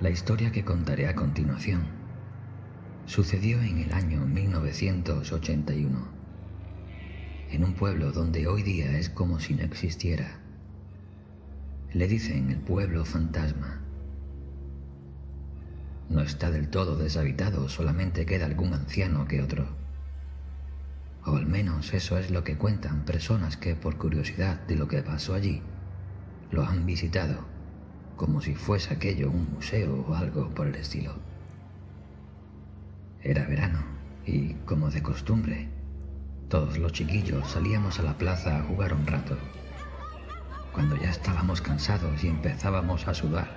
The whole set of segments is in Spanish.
La historia que contaré a continuación sucedió en el año 1981, en un pueblo donde hoy día es como si no existiera. Le dicen el pueblo fantasma. No está del todo deshabitado, solamente queda algún anciano que otro. O al menos eso es lo que cuentan personas que, por curiosidad de lo que pasó allí, lo han visitado, como si fuese aquello un museo o algo por el estilo. Era verano y, como de costumbre, todos los chiquillos salíamos a la plaza a jugar un rato. Cuando ya estábamos cansados y empezábamos a sudar,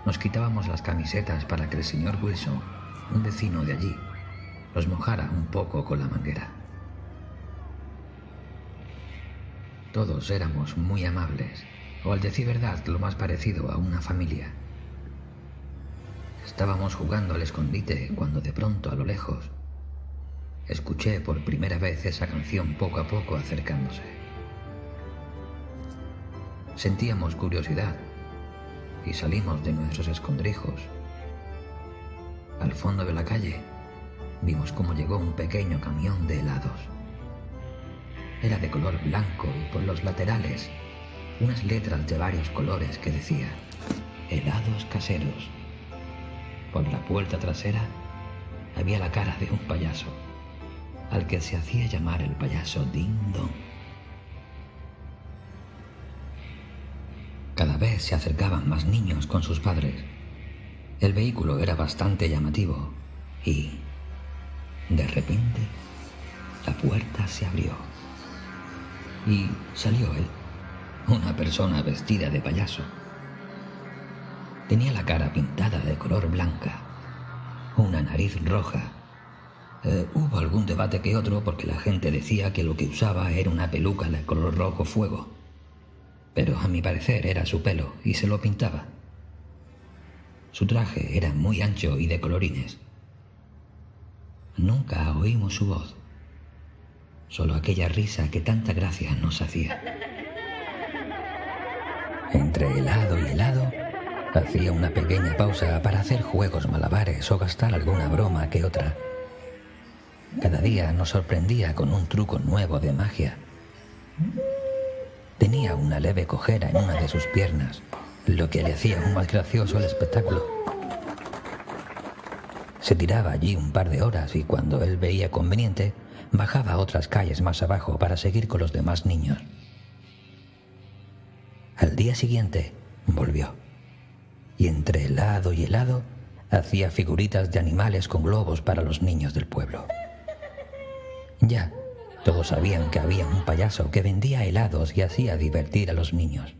nos quitábamos las camisetas para que el señor Wilson, un vecino de allí, nos mojara un poco con la manguera. Todos éramos muy amables, o al decir verdad, lo más parecido a una familia. Estábamos jugando al escondite cuando de pronto, a lo lejos, escuché por primera vez esa canción poco a poco acercándose. Sentíamos curiosidad y salimos de nuestros escondrijos. Al fondo de la calle vimos cómo llegó un pequeño camión de helados. Era de color blanco y por los laterales unas letras de varios colores que decía helados caseros. Por la puerta trasera había la cara de un payaso, al que se hacía llamar el payaso Ding Dong. Cada vez se acercaban más niños con sus padres. El vehículo era bastante llamativo y, de repente, la puerta se abrió y salió él, una persona vestida de payaso. Tenía la cara pintada de color blanca, una nariz roja. Hubo algún debate que otro porque la gente decía que lo que usaba era una peluca de color rojo fuego, pero a mi parecer era su pelo y se lo pintaba. Su traje era muy ancho y de colorines. Nunca oímos su voz, solo aquella risa que tanta gracia nos hacía. Entre helado y helado, hacía una pequeña pausa para hacer juegos malabares o gastar alguna broma que otra. Cada día nos sorprendía con un truco nuevo de magia. Tenía una leve cojera en una de sus piernas, lo que le hacía aún más gracioso el espectáculo. Se tiraba allí un par de horas y cuando él veía conveniente, bajaba a otras calles más abajo para seguir con los demás niños. Al día siguiente volvió, y entre helado y helado hacía figuritas de animales con globos para los niños del pueblo. Ya todos sabían que había un payaso que vendía helados y hacía divertir a los niños.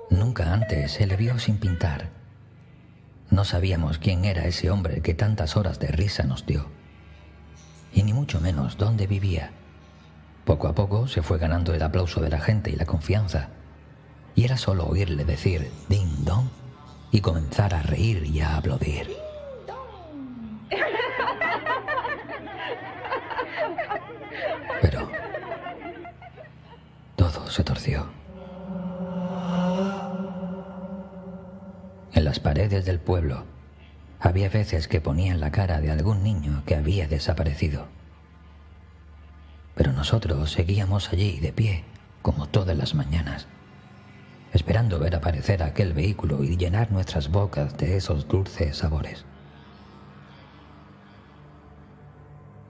Nunca antes se le vio sin pintar. No sabíamos quién era ese hombre que tantas horas de risa nos dio, y ni mucho menos dónde vivía. Poco a poco se fue ganando el aplauso de la gente y la confianza, y era solo oírle decir «Ding Dong» y comenzar a reír y a aplaudir. Pero todo se torció. En las paredes del pueblo había veces que ponían la cara de algún niño que había desaparecido. Pero nosotros seguíamos allí de pie, como todas las mañanas, esperando ver aparecer aquel vehículo y llenar nuestras bocas de esos dulces sabores.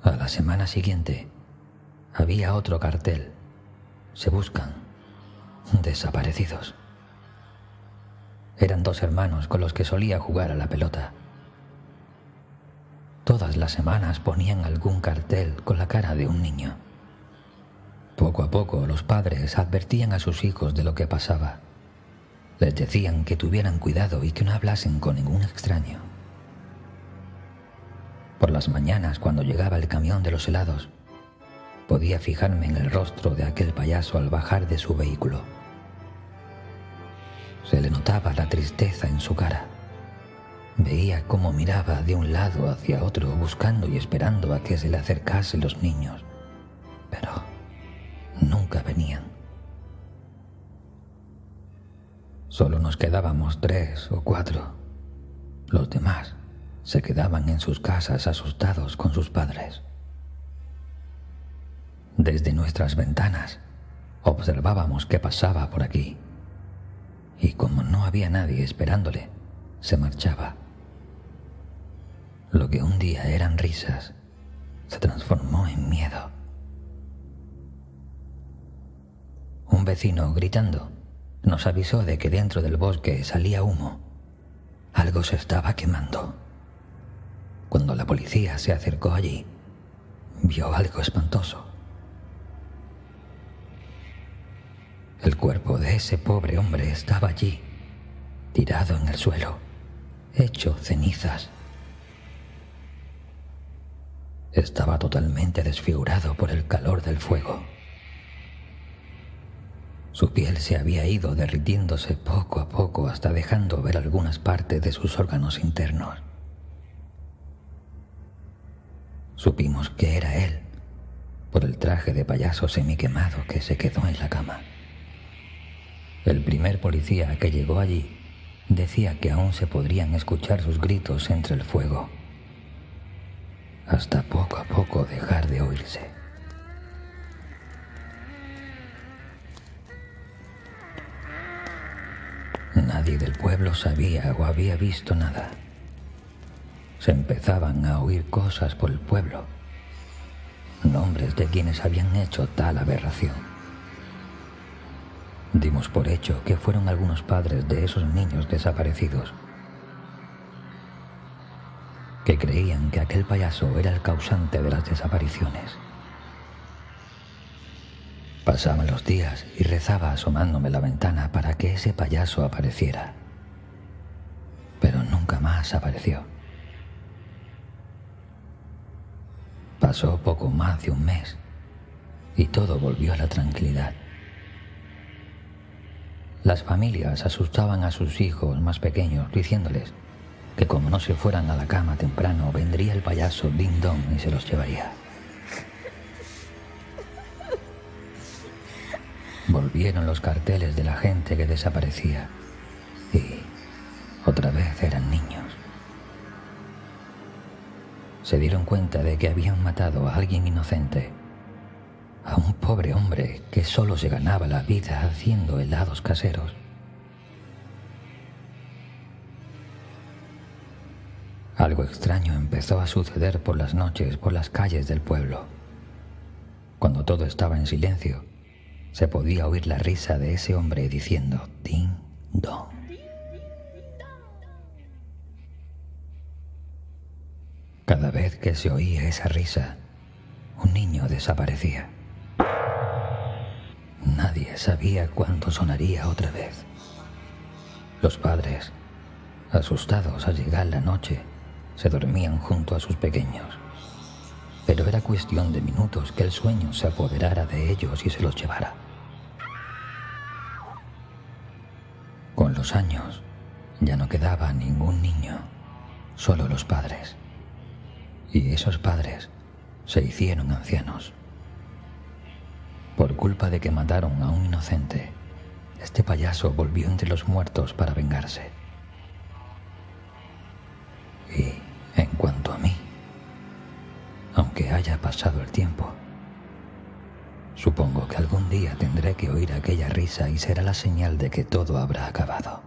A la semana siguiente había otro cartel: se buscan desaparecidos. Eran dos hermanos con los que solía jugar a la pelota. Todas las semanas ponían algún cartel con la cara de un niño. Poco a poco los padres advertían a sus hijos de lo que pasaba. Les decían que tuvieran cuidado y que no hablasen con ningún extraño. Por las mañanas, cuando llegaba el camión de los helados, podía fijarme en el rostro de aquel payaso al bajar de su vehículo. Se le notaba la tristeza en su cara. Veía cómo miraba de un lado hacia otro, buscando y esperando a que se le acercasen los niños, pero nunca venían. Solo nos quedábamos 3 o 4. Los demás se quedaban en sus casas asustados con sus padres. Desde nuestras ventanas observábamos qué pasaba por aquí, y como no había nadie esperándole, se marchaba. Lo que un día eran risas se transformó en miedo. Un vecino, gritando, nos avisó de que dentro del bosque salía humo. Algo se estaba quemando. Cuando la policía se acercó allí, vio algo espantoso. El cuerpo de ese pobre hombre estaba allí, tirado en el suelo, hecho cenizas. Estaba totalmente desfigurado por el calor del fuego. Su piel se había ido derritiéndose poco a poco hasta dejando ver algunas partes de sus órganos internos. Supimos que era él por el traje de payaso semiquemado que se quedó en la cama. El primer policía que llegó allí decía que aún se podrían escuchar sus gritos entre el fuego, hasta poco a poco dejar de oírse. Nadie del pueblo sabía o había visto nada. Se empezaban a oír cosas por el pueblo, nombres de quienes habían hecho tal aberración. Dimos por hecho que fueron algunos padres de esos niños desaparecidos, que creían que aquel payaso era el causante de las desapariciones. Pasaban los días y rezaba asomándome a la ventana para que ese payaso apareciera, pero nunca más apareció. Pasó poco más de un mes y todo volvió a la tranquilidad. Las familias asustaban a sus hijos más pequeños diciéndoles que como no se fueran a la cama temprano vendría el payaso Ding Dong y se los llevaría. Volvieron los carteles de la gente que desaparecía y otra vez eran niños. Se dieron cuenta de que habían matado a alguien inocente, a un pobre hombre que solo se ganaba la vida haciendo helados caseros. Algo extraño empezó a suceder por las noches por las calles del pueblo. Cuando todo estaba en silencio, se podía oír la risa de ese hombre diciendo «Ding Dong». Cada vez que se oía esa risa, un niño desaparecía. Nadie sabía cuándo sonaría otra vez. Los padres, asustados al llegar la noche, se dormían junto a sus pequeños. Pero era cuestión de minutos que el sueño se apoderara de ellos y se los llevara. Con los años, ya no quedaba ningún niño, solo los padres. Y esos padres se hicieron ancianos. Por culpa de que mataron a un inocente, este payaso volvió entre los muertos para vengarse. Y en cuanto a mí, aunque haya pasado el tiempo, supongo que algún día tendré que oír aquella risa y será la señal de que todo habrá acabado.